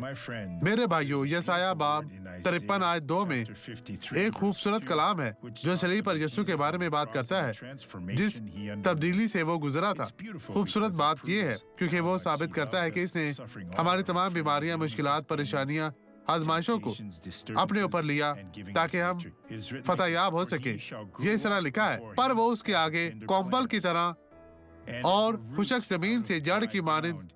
मेरे भाइयों, यसाया बाब 53 आयत 2 में एक खूबसूरत कलाम है जो सलीब पर यीशु के बारे में बात करता है, जिस तब्दीली से वो गुजरा था। खूबसूरत बात यह है क्योंकि वो साबित करता है कि इसने हमारी तमाम बीमारियां, मुश्किलात, परेशानियां, आजमाइशों को अपने ऊपर लिया ताकि हम फतहयाब हो सके। ये इस तरह लिखा है, पर वो उसके आगे कोम्बल की तरह और खुशक जमीन से जड़ की मानिंद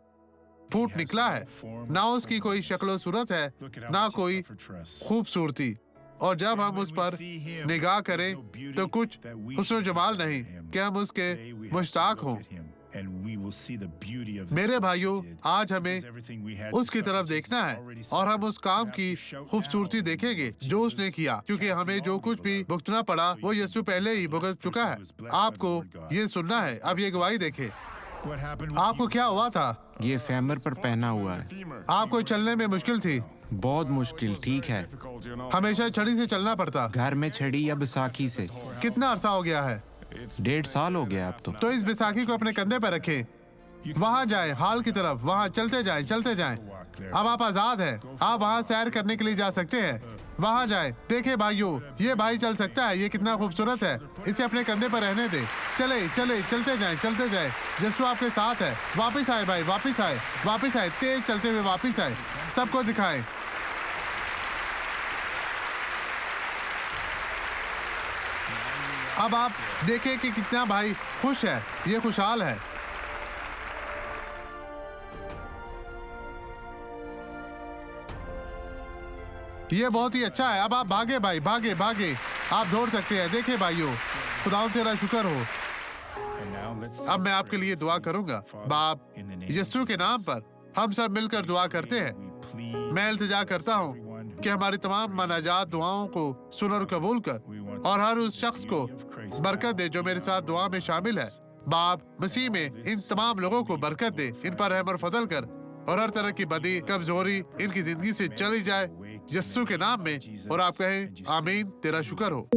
फूट निकला है। ना उसकी कोई शक्लो सूरत है, ना कोई खूबसूरती, और जब हम उस पर निगाह करें तो कुछ हुस्न जमाल नहीं कि हम उसके मुश्ताक हों। मेरे भाइयों, आज हमें उसकी तरफ देखना है और हम उस काम की खूबसूरती देखेंगे जो उसने किया, क्योंकि हमें जो कुछ भी भुगतना पड़ा वो यीशु पहले ही भुगत चुका है। आपको ये सुनना है। अब ये गवाही देखें। आपको क्या हुआ था? ये फेमर पर पहना हुआ है। आपको चलने में मुश्किल थी? बहुत मुश्किल। ठीक है। हमेशा छड़ी से चलना पड़ता? घर में छड़ी या बैसाखी से। कितना अरसा हो गया है? 1.5 साल हो गया अब तो। इस बैसाखी को अपने कंधे पर रखें, वहाँ जाएं, हाल की तरफ, वहाँ चलते जाएं, चलते जाएं। अब आप आजाद हैं। आप वहाँ सैर करने के लिए जा सकते हैं। वहाँ जाएं। देखे भाइयों, ये भाई चल सकता है। ये कितना खूबसूरत है। इसे अपने कंधे पर रहने दे। चले चले, चलते जाएं, चलते जाएं। यीशु आपके साथ है। वापिस आए भाई, वापिस आए, वापिस आए, तेज चलते हुए वापिस आए। सबको दिखाएं। अब आप देखें कि कितना भाई खुश है। ये खुशहाल है। ये बहुत ही अच्छा है। अब आप भागे भाई, भागे भागे। आप दौड़ सकते हैं। देखे भाइयों, खुदा तेरा शुक्र हो। अब मैं आपके लिए दुआ करूंगा। बाप, यीशु के नाम पर हम सब मिलकर दुआ करते हैं। मैं इल्तिजा करता हूँ कि हमारी तमाम मनाजात दुआओं को सुन और कबूल कर, और हर उस शख्स को बरकत दे जो मेरे साथ दुआ में शामिल है। बाप, मसीह में इन तमाम लोगों को बरकत दे। इन पर रहम और फजल कर, और हर तरह की बदी, कमजोरी इनकी जिंदगी से चली जाए यीशु के नाम में। और आप कहें आमीन। तेरा शुक्र हो।